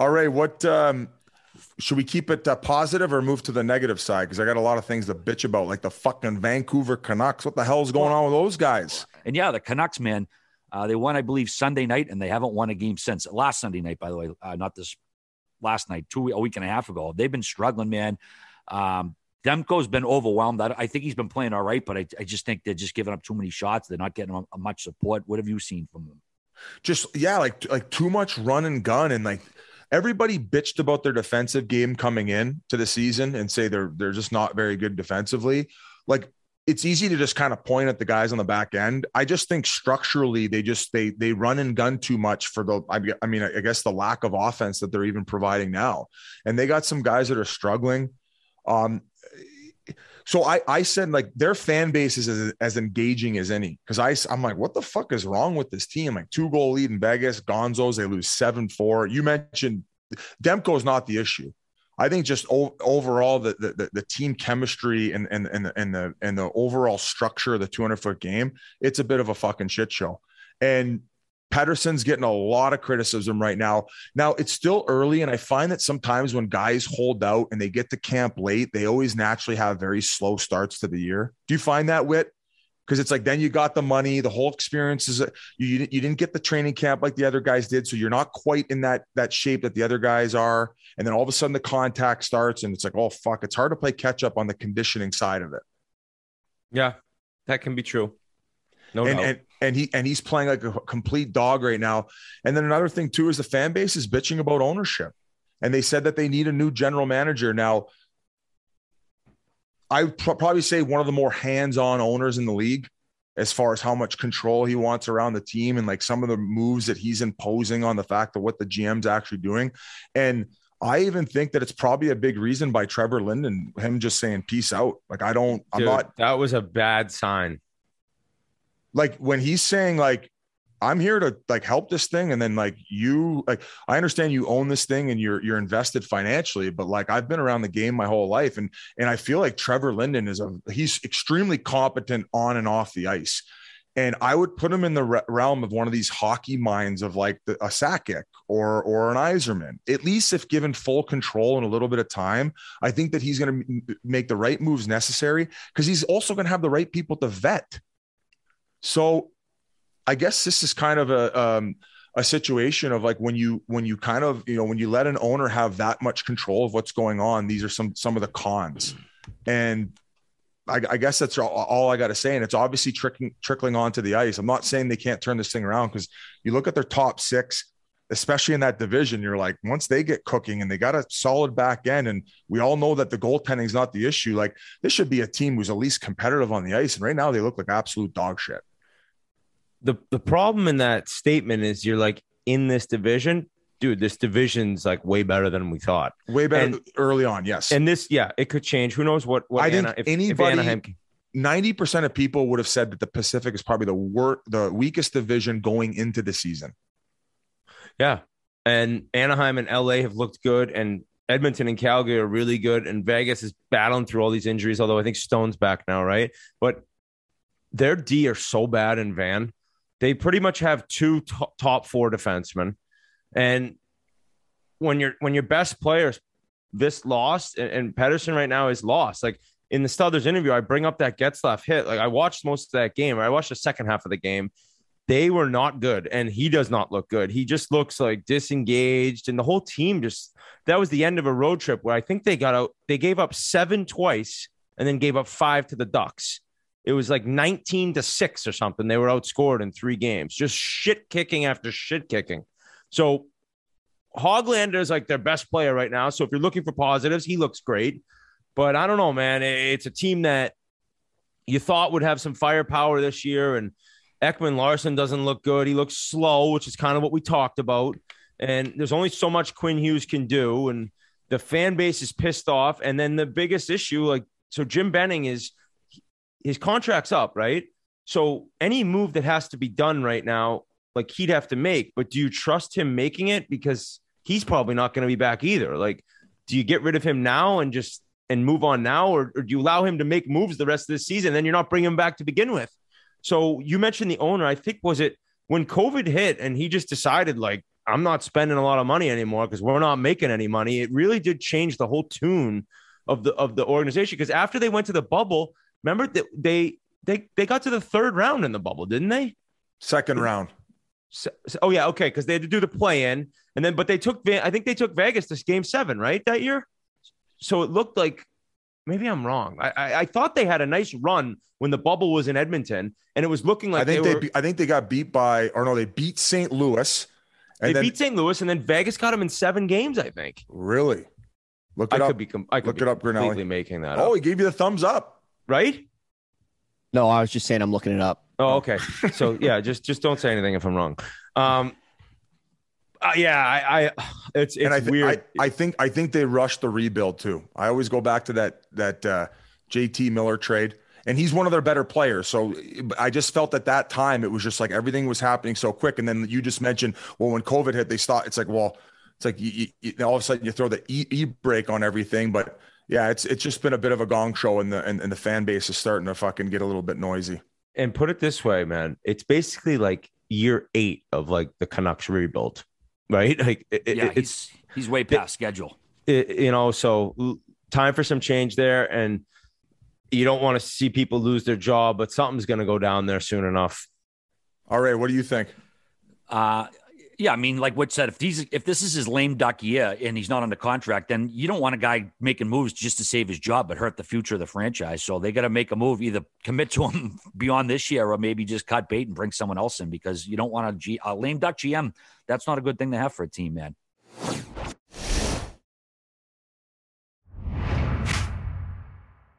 All right. What should we keep it positive or move to the negative side? Because I got a lot of things to bitch about, like the fucking Vancouver Canucks. What the hell's going on with those guys? And yeah, the Canucks, man, they won, I believe, Sunday night, and they haven't won a game since last Sunday night, by the way, not this last night, a week and a half ago. They've been struggling, man. Demko's been overwhelmed. I think he's been playing all right, but I just think they're just giving up too many shots. They're not getting much support. What have you seen from them? Just, yeah, like too much run and gun. And like everybody bitched about their defensive game coming in to the season and say they're just not very good defensively. Like, it's easy to just kind of point at the guys on the back end. I just think structurally they run and gun too much for I guess the lack of offense that they're even providing now. And they got some guys that are struggling. So I said, like, their fan base is as engaging as any, because I'm like, what the fuck is wrong with this team? Like, 2-goal lead in Vegas, Gonzos, they lose 7-4. You mentioned Demko is not the issue. I think just overall the team chemistry and the overall structure of the 200-foot game, it's a bit of a fucking shit show. And Pettersson's getting a lot of criticism right now. Now, it's still early, and I find that sometimes when guys hold out and they get to camp late, they always naturally have very slow starts to the year. Do you find that, Whit? Because it's like, then you got the money, the whole experience is you didn't get the training camp like the other guys did, so you're not quite in that shape that the other guys are, and then all of a sudden the contact starts, and it's like, oh fuck, it's hard to play catch up on the conditioning side of it. Yeah, that can be true. No doubt. And he's playing like a complete dog right now. And then another thing too is the fan base is bitching about ownership, and they said that they need a new general manager. Now, I would probably say one of the more hands-on owners in the league as far as how much control he wants around the team and like some of the moves that he's imposing on the fact of what the GM's actually doing. And I even think that it's probably a big reason by Trevor Linden, him just saying peace out. Like, that was a bad sign. Like, when he's saying like, I'm here to like help this thing. And then like, I understand you own this thing and you're invested financially, but like, I've been around the game my whole life. And I feel like Trevor Linden he's extremely competent on and off the ice. And I would put him in the realm of one of these hockey minds of like a Sakic or an Yzerman, at least if given full control and a little bit of time. I think that he's going to make the right moves necessary, because he's also going to have the right people to vet. So I guess this is kind of a situation of like, when you kind of, when you let an owner have that much control of what's going on, these are some of the cons. And I guess that's all I got to say. And it's obviously trickling onto the ice. I'm not saying they can't turn this thing around, because you look at their top six, especially in that division, you're like, once they get cooking and they got a solid back end, and we all know that the goaltending is not the issue, like, this should be a team who's at least competitive on the ice. And right now they look like absolute dog shit. The problem in that statement is you're like, in this division, dude, this division's like way better than we thought. Way better early on, yes. And this, yeah, it could change. Who knows what I think anybody, 90% of people would have said that the Pacific is probably the weakest division going into the season. Yeah. And Anaheim and LA have looked good, and Edmonton and Calgary are really good, and Vegas is battling through all these injuries, although I think Stone's back now, right? But their D are so bad in Van. They pretty much have two top four defensemen. And when your best players this lost, and Pettersson right now is lost. Like, in the Stothers interview, I bring up that Getzlaf hit. Like, I watched most of that game. I watched the second half of the game. They were not good, and he does not look good. He just looks like disengaged, and the whole team that was the end of a road trip where I think they got out. They gave up 7 twice and then gave up 5 to the Ducks. It was like 19-6 or something. They were outscored in 3 games, just shit kicking after shit kicking. So Höglander is like their best player right now. So if you're looking for positives, he looks great. But I don't know, man. It's a team that you thought would have some firepower this year, and Ekman Larson doesn't look good. He looks slow, which is kind of what we talked about. And there's only so much Quinn Hughes can do, and the fan base is pissed off. And then the biggest issue, so Jim Benning his contract's up, right? So any move that has to be done right now, like, he'd have to make. But do you trust him making it? Because he's probably not going to be back either. Like, do you get rid of him now and move on now? Or do you allow him to make moves the rest of the season? Then you're not bringing him back to begin with. So you mentioned the owner. I think, was it when COVID hit and he just decided, like, I'm not spending a lot of money anymore because we're not making any money. It really did change the whole tune of the organization. Because after they went to the bubble, remember that they got to the third round in the bubble, didn't they? Second round. Oh yeah, okay, because they had to do the play-in, and then I think they took Vegas to Game 7, right, that year. So it looked like maybe I'm wrong. I thought they had a nice run when the bubble was in Edmonton, and it was looking like I think they got beat they beat St. Louis. And they beat St. Louis, and then Vegas got them in 7 games, I think. Really? Look it up. Look it up, Grinnelli. Completely making that up. Oh, he gave you the thumbs up, right? No, I was just saying I'm looking it up. Oh, okay. So yeah, just don't say anything if I'm wrong. It's weird. I think they rushed the rebuild too. I always go back to that JT Miller trade, and he's one of their better players. So I just felt at that time it was just like everything was happening so quick. And then you just mentioned, well, when COVID hit, they stopped. It's like, well, it's like you all of a sudden you throw the e-brake on everything. But yeah, it's just been a bit of a gong show, and the fan base is starting to fucking get a little bit noisy. And put it this way, man, it's basically like year 8 of like the Canucks rebuild, right? Like he's way past schedule. So time for some change there, and you don't want to see people lose their job, but something's going to go down there soon enough. All right, what do you think? Yeah, I mean, like what said, if this is his lame duck year and he's not under contract, then you don't want a guy making moves just to save his job but hurt the future of the franchise. So they got to make a move, either commit to him beyond this year or maybe just cut bait and bring someone else in, because you don't want a lame duck GM. That's not a good thing to have for a team, man.